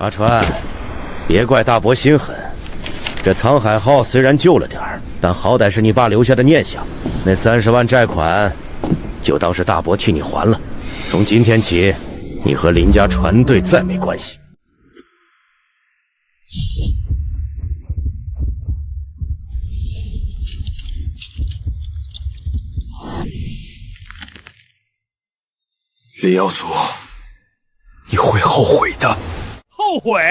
阿川，别怪大伯心狠。这沧海号虽然救了点儿，但好歹是你爸留下的念想。那30万债款，就当是大伯替你还了。从今天起，你和林家船队再没关系。林耀祖，你会后悔的。后悔？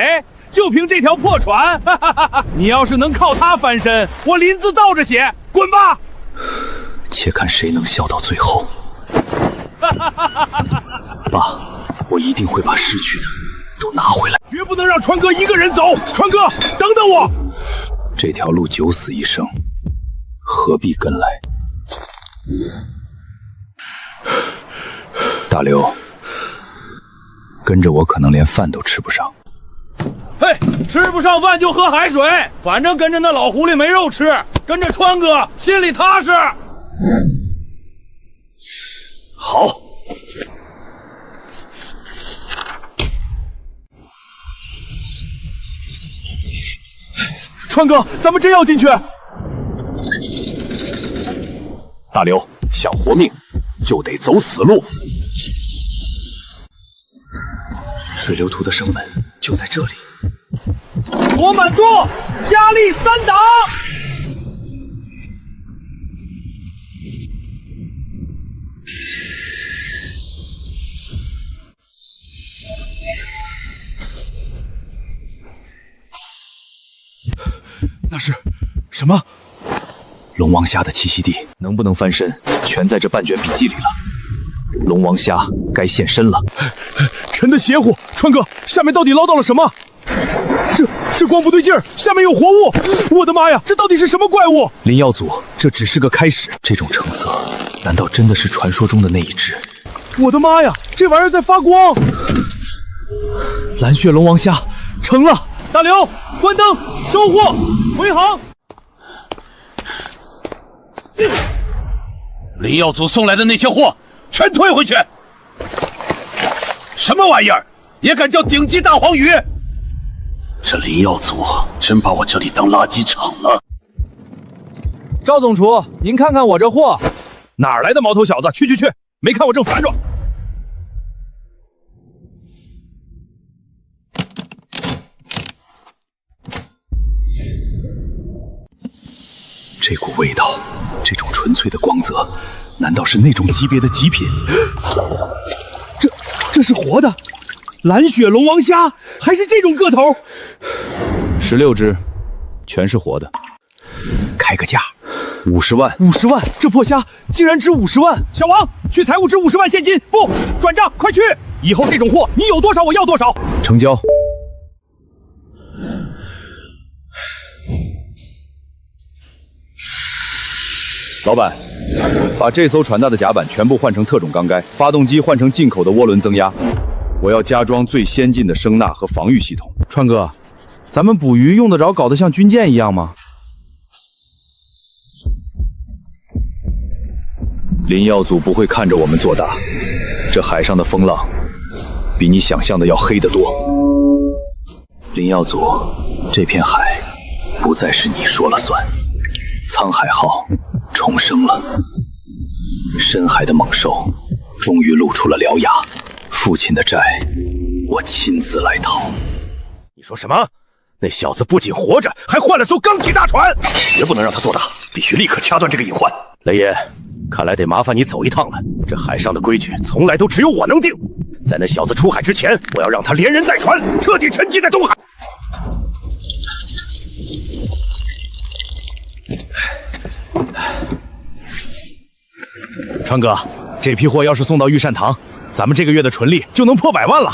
就凭这条破船？哈哈哈哈！你要是能靠它翻身，我林字倒着写，滚吧！且看谁能笑到最后。爸，我一定会把失去的都拿回来，绝不能让川哥一个人走。川哥，等等我！这条路九死一生，何必跟来？大刘，跟着我可能连饭都吃不上。嘿，吃不上饭就喝海水，反正跟着那老狐狸没肉吃，跟着川哥心里踏实。好。川哥，咱们真要进去？大刘，想活命就得走死路。水流图的生门就在这里。左满舵，加力3档。那是什么？龙王虾的栖息地，能不能翻身，全在这半卷笔记里了。龙王虾该现身了。沉得邪乎，川哥，下面到底捞到了什么？这光不对劲儿，下面有活物！我的妈呀，这到底是什么怪物？林耀祖，这只是个开始。这种成色，难道真的是传说中的那一只？我的妈呀，这玩意儿在发光！蓝血龙王虾成了！大刘，关灯，收货，回航。林耀祖送来的那些货，全退回去！什么玩意儿，也敢叫顶级大黄鱼？这林耀祖真把我这里当垃圾场了。赵总厨，您看看我这货，哪来的毛头小子？去，没看我正烦着。这股味道，这种纯粹的光泽，难道是那种级别的极品？这是活的，蓝血龙王虾，还是这种个头？16只，全是活的。开个价，50万。50万，这破虾竟然值50万！小王，去财务支50万现金，不转账，快去！以后这种货，你有多少我要多少。成交。老板，把这艘船大的甲板全部换成特种钢盖，发动机换成进口的涡轮增压。我要加装最先进的声呐和防御系统。川哥，咱们捕鱼用得着搞得像军舰一样吗？林耀祖不会看着我们做大，这海上的风浪比你想象的要黑得多。林耀祖，这片海不再是你说了算。沧海号重生了，深海的猛兽终于露出了獠牙。父亲的债，我亲自来讨。你说什么？那小子不仅活着，还换了艘钢铁大船，绝不能让他做大，必须立刻掐断这个隐患。雷爷，看来得麻烦你走一趟了。这海上的规矩从来都只有我能定，在那小子出海之前，我要让他连人带船彻底沉寂在东海。川哥，这批货要是送到御膳堂，咱们这个月的纯利就能破100万了。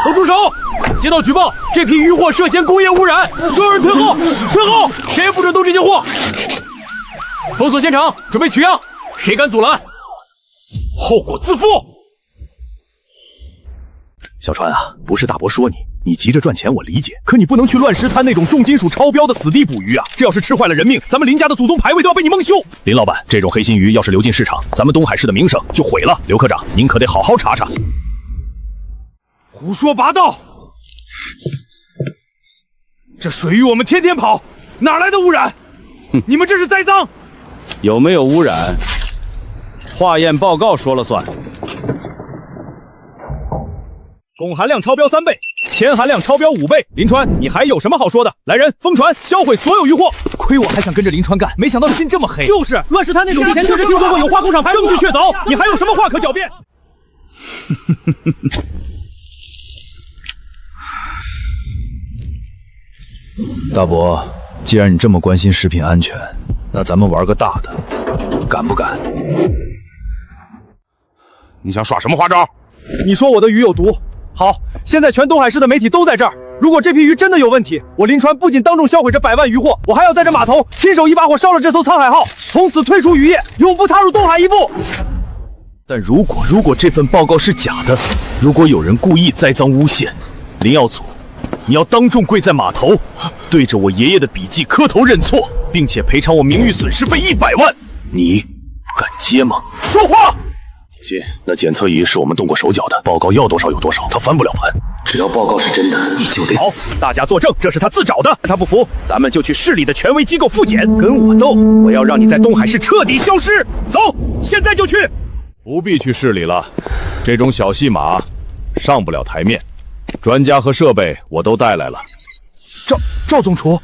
都住手！接到举报，这批渔货涉嫌工业污染，所有人退后！退后！谁也不准动这些货！封锁现场，准备取样，谁敢阻拦，后果自负！小川啊，不是大伯说你急着赚钱我理解，可你不能去乱石滩那种重金属超标的死地捕鱼啊！这要是吃坏了人命，咱们林家的祖宗牌位都要被你蒙羞。林老板，这种黑心鱼要是流进市场，咱们东海市的名声就毁了。刘科长，您可得好好查查。胡说八道！这水域我们天天跑，哪来的污染？你们这是栽赃！有没有污染？化验报告说了算。汞含量超标3倍，铅含量超标5倍。林川，你还有什么好说的？来人，封船，销毁所有渔获！亏我还想跟着林川干，没想到心这么黑。就是乱石滩那种，之前确实听说过有化工厂排证据确凿，你还有什么话可狡辩？大伯，既然你这么关心食品安全，那咱们玩个大的，敢不敢？你想耍什么花招？你说我的鱼有毒。好，现在全东海市的媒体都在这儿。如果这批鱼真的有问题，我林川不仅当众销毁这100万渔获，我还要在这码头亲手一把火烧了这艘沧海号，从此退出渔业，永不踏入东海一步。但如果这份报告是假的，如果有人故意栽赃诬陷，林耀祖，你要当众跪在码头，对着我爷爷的笔记磕头认错，并且赔偿我名誉损失费100万，你敢接吗？说话！亲，那检测仪是我们动过手脚的，报告要多少有多少，他翻不了盘。只要报告是真的，你就得死。好，大家作证，这是他自找的。他不服，咱们就去市里的权威机构复检，跟我斗！我要让你在东海市彻底消失。走，现在就去。不必去市里了，这种小戏码上不了台面。专家和设备我都带来了。赵总厨，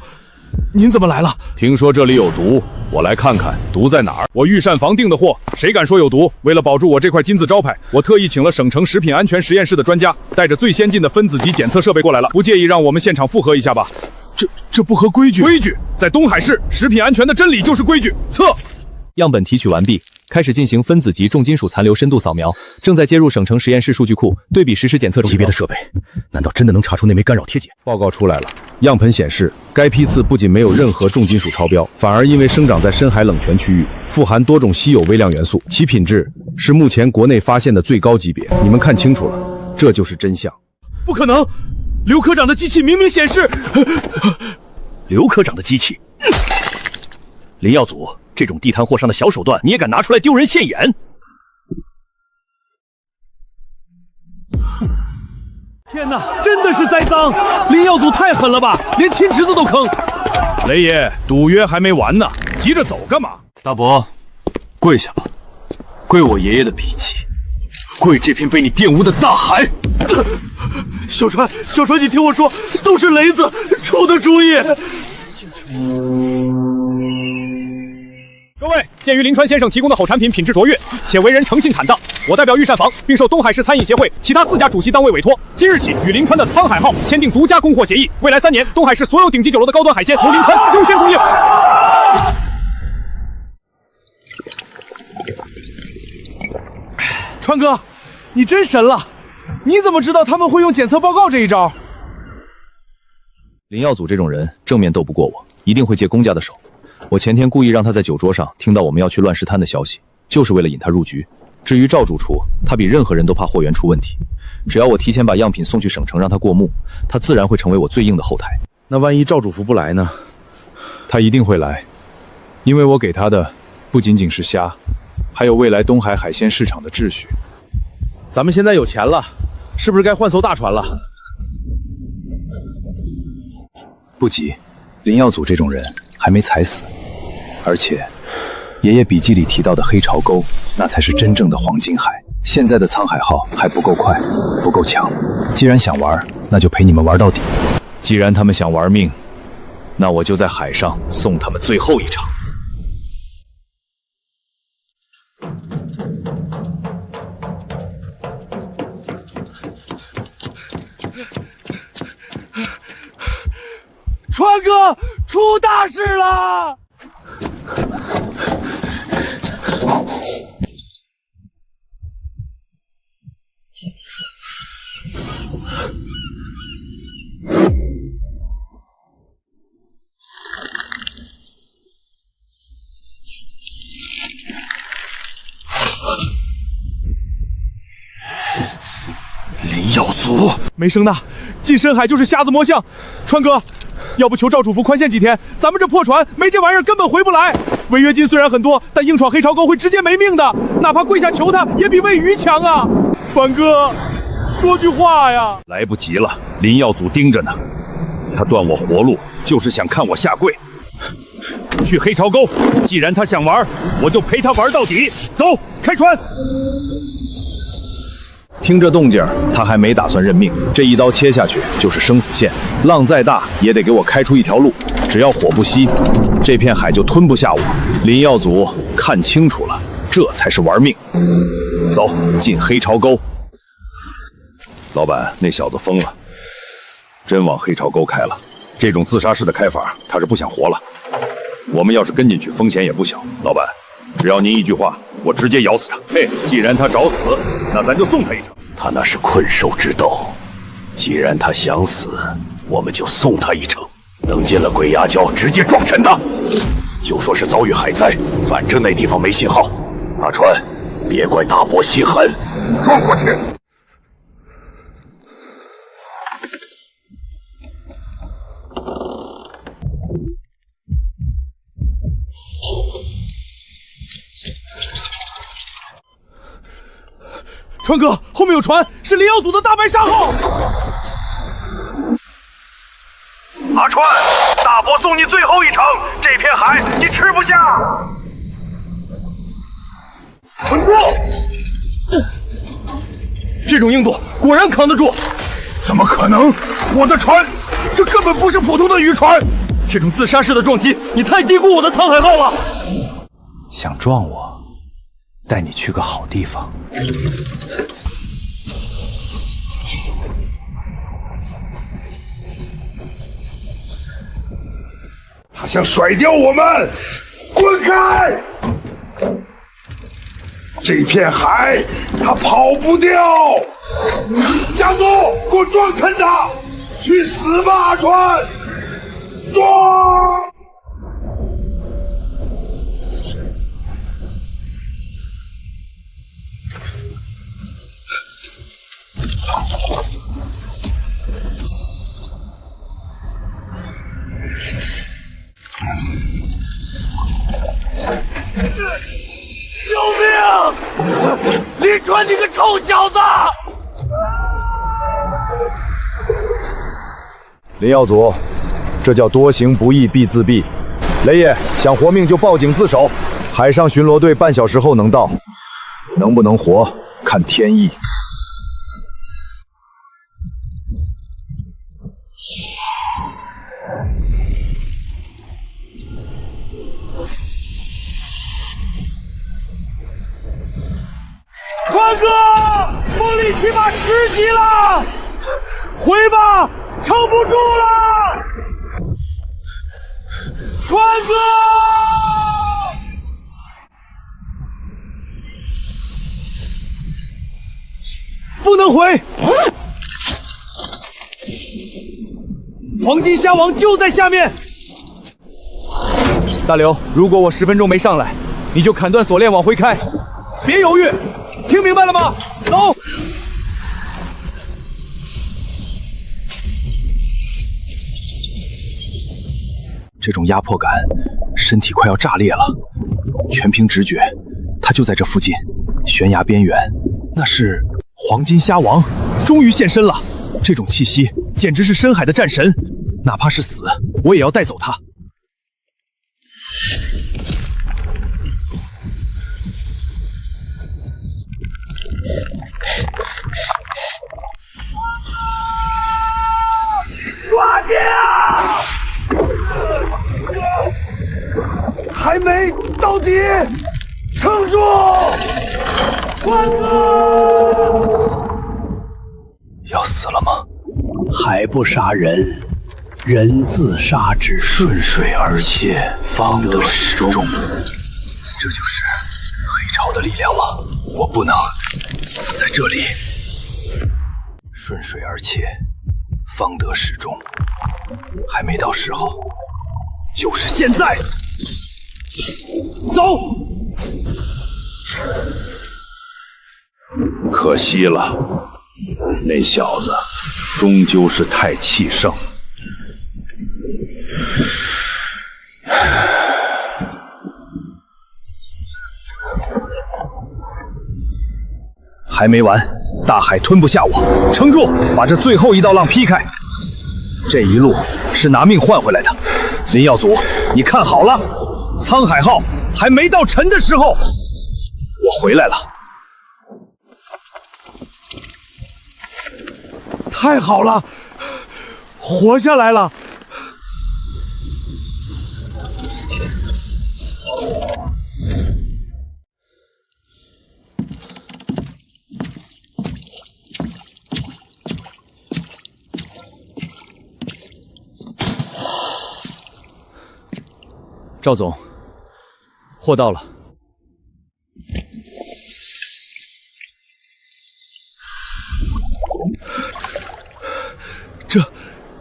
您怎么来了？听说这里有毒，我来看看毒在哪儿。我御膳房订的货，谁敢说有毒？为了保住我这块金字招牌，我特意请了省城食品安全实验室的专家，带着最先进的分子级检测设备过来了。不介意让我们现场复核一下吧？这不合规矩。规矩在东海市，食品安全的真理就是规矩。测。样本提取完毕，开始进行分子级重金属残留深度扫描，正在接入省城实验室数据库对比实时检测中。级别的设备，难道真的能查出那枚干扰贴碱？报告出来了，样本显示，该批次不仅没有任何重金属超标，反而因为生长在深海冷泉区域，富含多种稀有微量元素，其品质是目前国内发现的最高级别。你们看清楚了，这就是真相。不可能，刘科长的机器明明显示，刘科长的机器。林耀祖，这种地摊货上的小手段，你也敢拿出来丢人现眼？天哪，真的是栽赃！林耀祖太狠了吧，连亲侄子都坑。雷爷，赌约还没完呢，急着走干嘛？大伯，跪下吧，跪我爷爷的笔记，跪这片被你玷污的大海。小川，你听我说，都是雷子出的主意。各位，鉴于林川先生提供的好产品品质卓越，且为人诚信坦荡，我代表御膳房，并受东海市餐饮协会其他4家主席单位委托，今日起与林川的沧海号签订独家供货协议。未来3年，东海市所有顶级酒楼的高端海鲜由林川优先供应。川哥，你真神了！你怎么知道他们会用检测报告这一招？林耀祖这种人正面斗不过我，一定会借公家的手。我前天故意让他在酒桌上听到我们要去乱石滩的消息，就是为了引他入局。至于赵主厨，他比任何人都怕货源出问题，只要我提前把样品送去省城让他过目，他自然会成为我最硬的后台。那万一赵主厨不来呢？他一定会来，因为我给他的不仅仅是虾，还有未来东海海鲜市场的秩序。咱们现在有钱了，是不是该换艘大船了？不急，林耀祖这种人还没踩死，而且爷爷笔记里提到的黑潮沟，那才是真正的黄金海。现在的沧海号还不够快，不够强。既然想玩，那就陪你们玩到底。既然他们想玩命，那我就在海上送他们最后一场。川哥出大事了！林耀祖，没声呐，进深海就是瞎子摸象。川哥，要不求赵主厨宽限几天？咱们这破船没这玩意儿根本回不来。违约金虽然很多，但硬闯黑潮沟会直接没命的，哪怕跪下求他，也比喂鱼强啊！川哥，说句话呀！来不及了，林耀祖盯着呢，他断我活路，就是想看我下跪。去黑潮沟，既然他想玩，我就陪他玩到底。走，开船！听这动静，他还没打算认命。这一刀切下去就是生死线，浪再大也得给我开出一条路。只要火不熄，这片海就吞不下我。林耀祖看清楚了，这才是玩命。走进黑潮沟。老板，那小子疯了，真往黑潮沟开了。这种自杀式的开法，他是不想活了。我们要是跟进去，风险也不小。老板，只要您一句话，我直接咬死他。嘿，既然他找死，那咱就送他一程。他那是困兽之斗，既然他想死，我们就送他一程。等进了鬼牙礁，直接撞沉他。就说是遭遇海灾，反正那地方没信号。阿川，别怪大伯心狠，撞过去。川哥，后面有船，是林耀祖的大白鲨号。阿川，大伯送你最后一程，这片海你吃不下。村哥，这种硬度果然扛得住。怎么可能？我的船，这根本不是普通的渔船。这种自杀式的撞击，你太低估我的沧海号了。想撞我，带你去个好地方。他想甩掉我们，滚开！这片海他跑不掉，加速，给我撞沉他！去死吧，阿川！撞！救命！林川，你个臭小子！林耀祖，这叫多行不义必自毙。雷爷想活命就报警自首，海上巡逻队半小时后能到，能不能活看天意。川哥，风力起码10级了，回吧，撑不住了。川哥，不能回。黄金虾王就在下面。大刘，如果我10分钟没上来，你就砍断锁链往回开，别犹豫。听明白了吗？走！这种压迫感，身体快要炸裂了。全凭直觉，他就在这附近，悬崖边缘。那是黄金虾王，终于现身了。这种气息，简直是深海的战神。哪怕是死，我也要带走他。抓紧啊！还没到底，撑住！川哥，要死了吗？海不杀人，人自杀之。顺水而切，方得始终。这就是黑潮的力量吗？我不能死在这里。顺水而切，方得始终。还没到时候，就是现在。走！可惜了，那小子终究是太气盛。还没完，大海吞不下我，撑住，把这最后一道浪劈开。这一路是拿命换回来的，林耀祖，你看好了，沧海号还没到沉的时候，我回来了。太好了，活下来了！赵总，货到了。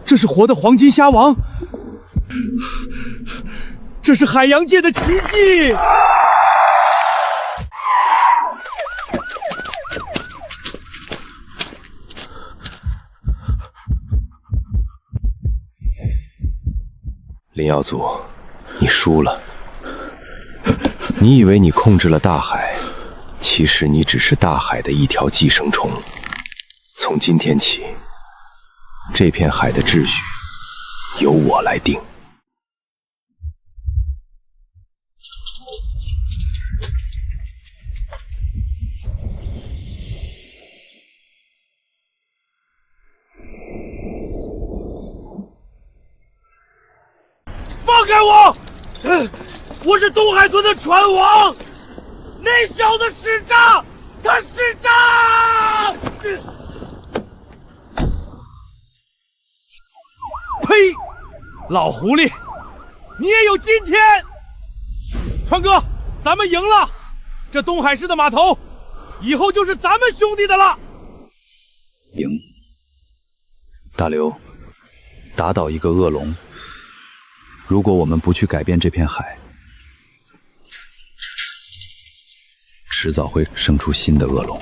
这是活的黄金虾王，这是海洋界的奇迹！林耀祖，你输了。你以为你控制了大海，其实你只是大海的一条寄生虫。从今天起，这片海的秩序由我来定。放开我！我是东海村的船王，那小子是诈，他是诈！呸！老狐狸，你也有今天！川哥，咱们赢了，这东海市的码头以后就是咱们兄弟的了。赢！大刘，打倒一个恶龙。如果我们不去改变这片海，迟早会生出新的恶龙。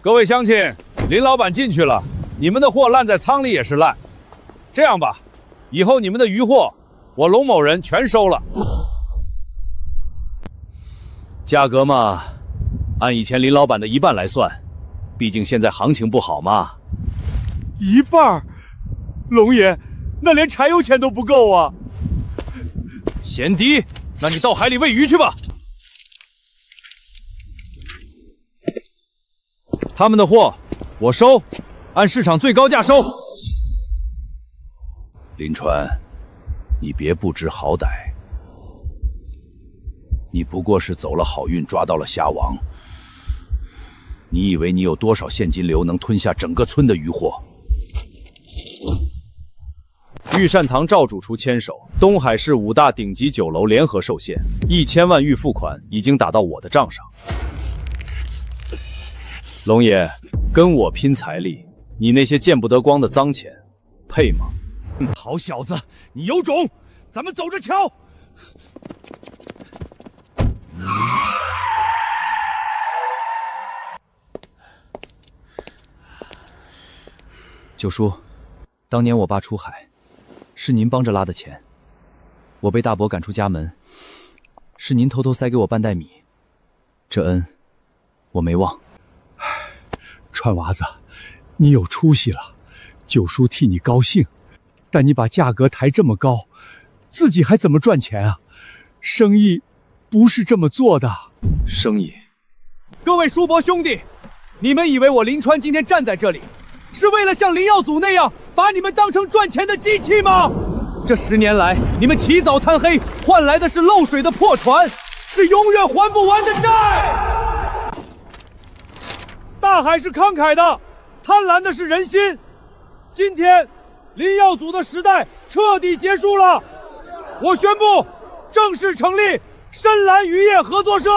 各位乡亲，林老板进去了，你们的货烂在仓里也是烂。这样吧，以后你们的渔货，我龙某人全收了。价格嘛，按以前林老板的1半来算，毕竟现在行情不好嘛。1半，龙爷，那连柴油钱都不够啊！嫌低，那你到海里喂鱼去吧。他们的货我收，按市场最高价收。林川，你别不知好歹，你不过是走了好运，抓到了虾王。你以为你有多少现金流能吞下整个村的渔获？御膳堂赵主厨牵手，东海市5大顶级酒楼联合受限，1000万预付款已经打到我的账上。龙爷，跟我拼财力，你那些见不得光的脏钱，配吗？好小子，你有种，咱们走着瞧！九叔，当年我爸出海，是您帮着拉的钱。我被大伯赶出家门，是您偷偷塞给我半袋米，这恩我没忘。川娃子，你有出息了，九叔替你高兴，但你把价格抬这么高，自己还怎么赚钱啊？生意不是这么做的。生意，各位叔伯兄弟，你们以为我林川今天站在这里，是为了像林耀祖那样把你们当成赚钱的机器吗？这10年来，你们起早贪黑，换来的是漏水的破船，是永远还不完的债。大海是慷慨的，贪婪的是人心。今天，林耀祖的时代彻底结束了。我宣布，正式成立深蓝渔业合作社。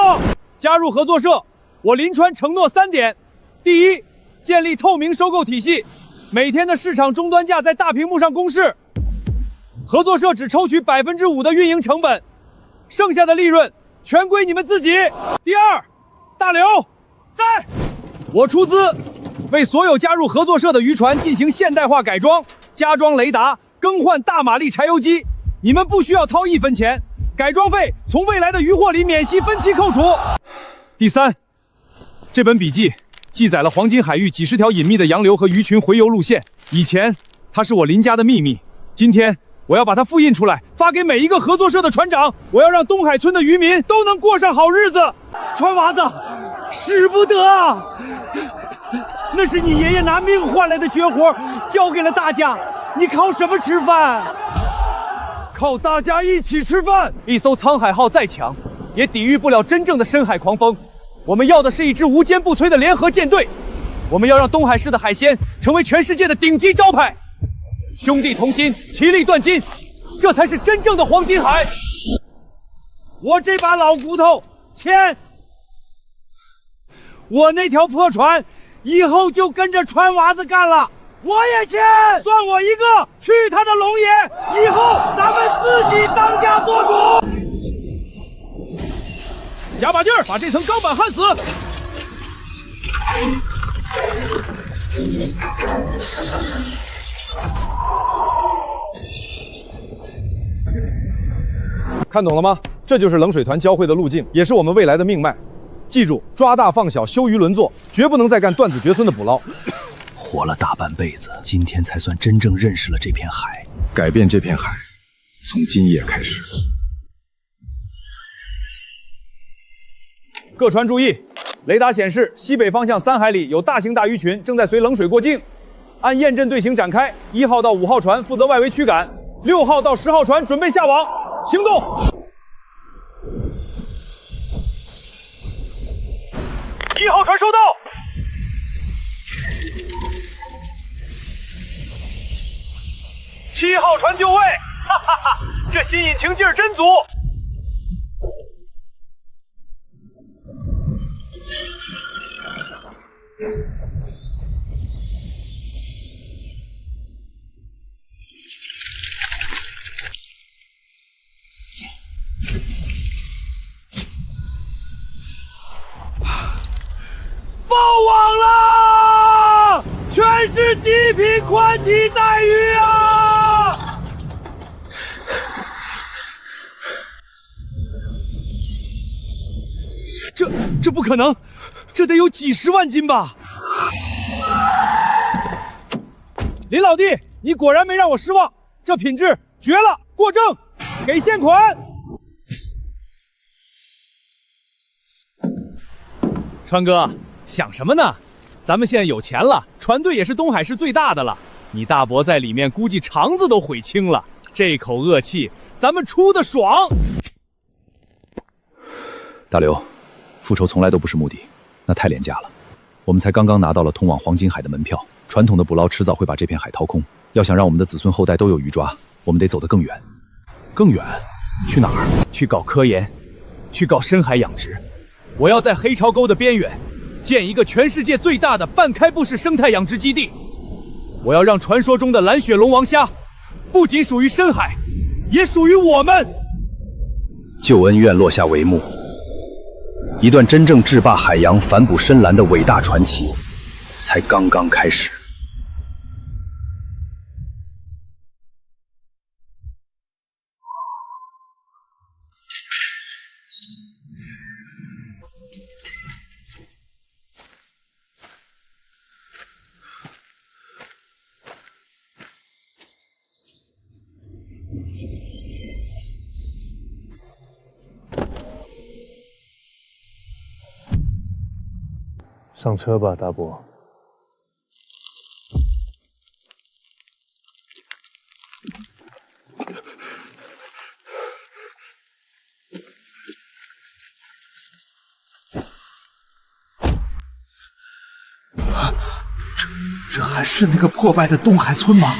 加入合作社，我林川承诺3点：第一，建立透明收购体系，每天的市场终端价在大屏幕上公示。合作社只抽取5%的运营成本，剩下的利润全归你们自己。第二，大刘在。我出资为所有加入合作社的渔船进行现代化改装，加装雷达，更换大马力柴油机。你们不需要掏1分钱，改装费从未来的渔获里免息分期扣除。第三，这本笔记记载了黄金海域几十条隐秘的洋流和鱼群回游路线。以前它是我林家的秘密，今天我要把它复印出来，发给每一个合作社的船长。我要让东海村的渔民都能过上好日子。船娃子，使不得啊！那是你爷爷拿命换来的绝活，交给了大家，你靠什么吃饭？靠大家一起吃饭。一艘沧海号再强，也抵御不了真正的深海狂风。我们要的是一支无坚不摧的联合舰队。我们要让东海市的海鲜成为全世界的顶级招牌。兄弟同心，其利断金，这才是真正的黄金海。我这把老骨头签，我那条破船以后就跟着船娃子干了。我也签，算我一个，去他的龙爷！以后咱们自己当家做主。加把劲儿，把这层钢板焊死。看懂了吗？这就是冷水团交汇的路径，也是我们未来的命脉。记住，抓大放小，修鱼轮作，绝不能再干断子绝孙的捕捞。活了大半辈子，今天才算真正认识了这片海。改变这片海，从今夜开始。各船注意，雷达显示西北方向3海里有大型大鱼群正在随冷水过境，按验证队形展开。1号到5号船负责外围驱赶，6号到10号船准备下网，行动。1号船收到。7号船就位，哈哈哈，这新引擎劲儿真足。爆网了！全是极品宽体带鱼啊！这不可能，这得有几10万斤吧？林老弟，你果然没让我失望，这品质绝了！过正，给现款。川哥，想什么呢？咱们现在有钱了，船队也是东海市最大的了。你大伯在里面估计肠子都悔青了，这口恶气咱们出的爽。大刘，复仇从来都不是目的，那太廉价了。我们才刚刚拿到了通往黄金海的门票，传统的捕捞迟早会把这片海掏空。要想让我们的子孙后代都有鱼抓，我们得走得更远。更远？去哪儿？去搞科研，去搞深海养殖。我要在黑潮沟的边缘建一个全世界最大的半开布式生态养殖基地。我要让传说中的蓝血龙王虾不仅属于深海，也属于我们。救恩院落下帷幕，一段真正制霸海洋、反哺深蓝的伟大传奇才刚刚开始。上车吧，大伯。这还是那个破败的东海村吗？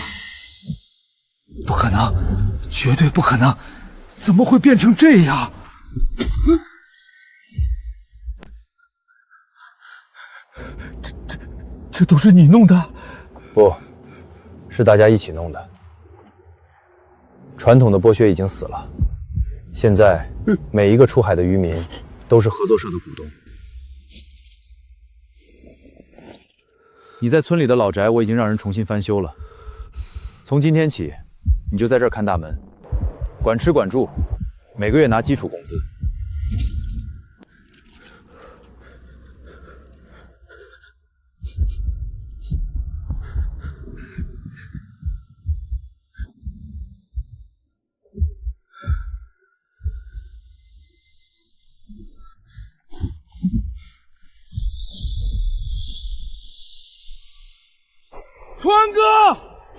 不可能，绝对不可能！怎么会变成这样？这都是你弄的？不，是大家一起弄的。传统的剥削已经死了，现在每一个出海的渔民都是合作社的股东。你在村里的老宅我已经让人重新翻修了，从今天起，你就在这儿看大门，管吃管住，每个月拿基础工资。川哥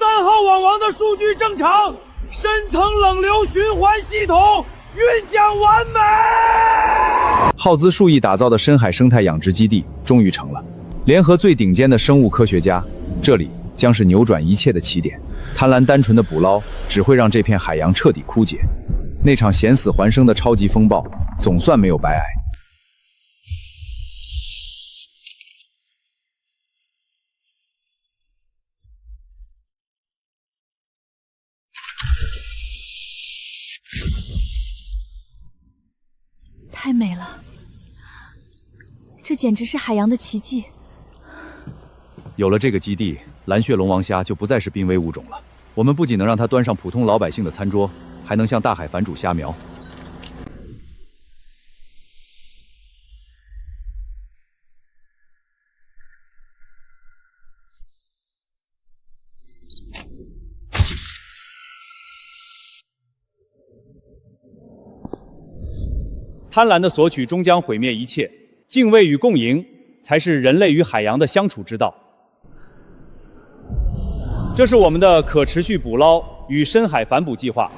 ，3号网王的数据正常，深层冷流循环系统运降完美。耗资数亿打造的深海生态养殖基地终于成了，联合最顶尖的生物科学家，这里将是扭转一切的起点。贪婪单纯的捕捞只会让这片海洋彻底枯竭。那场险死还生的超级风暴总算没有白挨。太美了，这简直是海洋的奇迹。有了这个基地，蓝血龙王虾就不再是濒危物种了。我们不仅能让它端上普通老百姓的餐桌，还能向大海反哺虾苗。贪婪的索取终将毁灭一切，敬畏与共赢才是人类与海洋的相处之道。这是我们的可持续捕捞与深海反哺计划。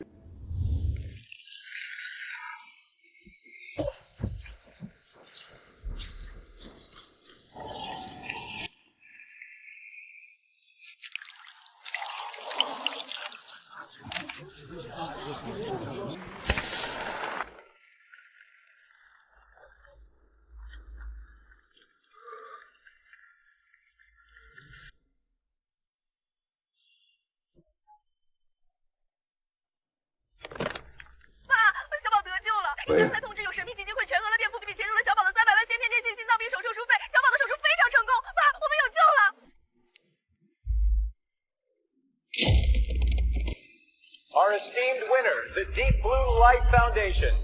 刚才通知有神秘基金会全额垫付比钱入了小宝的300万先天性心脏病手术费，小宝的手术非常成功，爸，我们有救了。Our esteemed winner, the Deep Blue Light Foundation.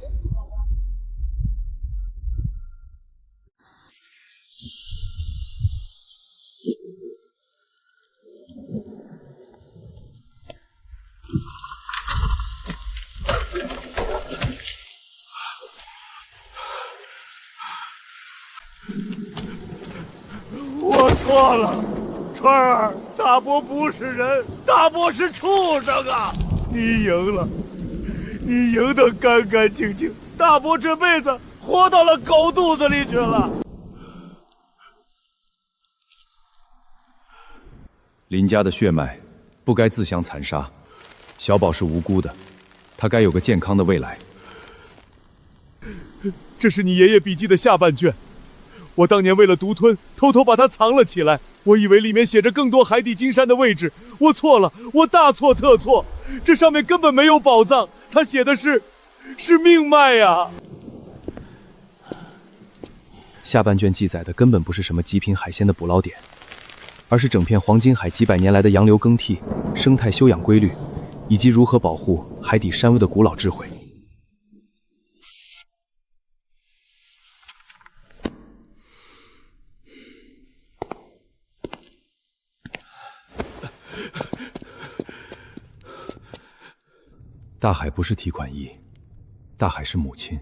“我错了，川儿，大伯不是人，大伯是畜生啊！你赢了，你赢得干干净净，大伯这辈子活到了狗肚子里去了。”林家的血脉不该自相残杀，小宝是无辜的，他该有个健康的未来。这是你爷爷笔记的下半卷，我当年为了独吞，偷偷把它藏了起来。我以为里面写着更多海底金山的位置，我错了，我大错特错。这上面根本没有宝藏，他写的是命脉呀。下半卷记载的根本不是什么极品海鲜的捕捞点，而是整片黄金海几百年来的洋流更替、生态休养规律，以及如何保护海底山屋的古老智慧。大海不是提款机，大海是母亲。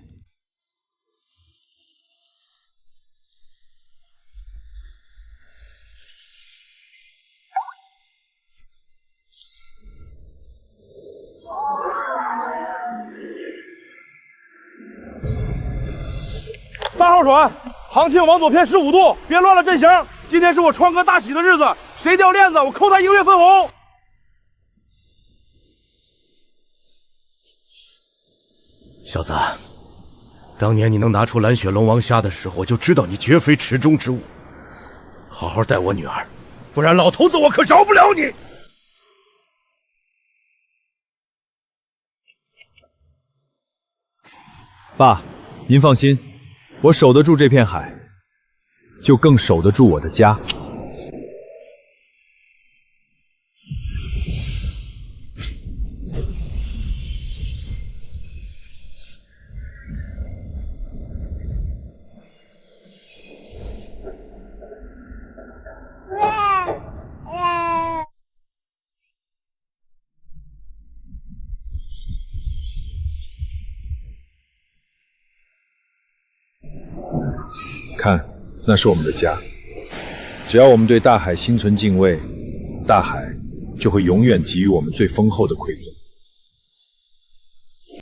3号船，航庆往左偏15度，别乱了阵型。今天是我川哥大喜的日子，谁掉链子，我扣他1个月分红。小子，当年你能拿出蓝血龙王虾的时候，我就知道你绝非池中之物。好好待我女儿，不然老头子我可饶不了你！爸，您放心，我守得住这片海，就更守得住我的家。看，那是我们的家。只要我们对大海心存敬畏，大海就会永远给予我们最丰厚的馈赠。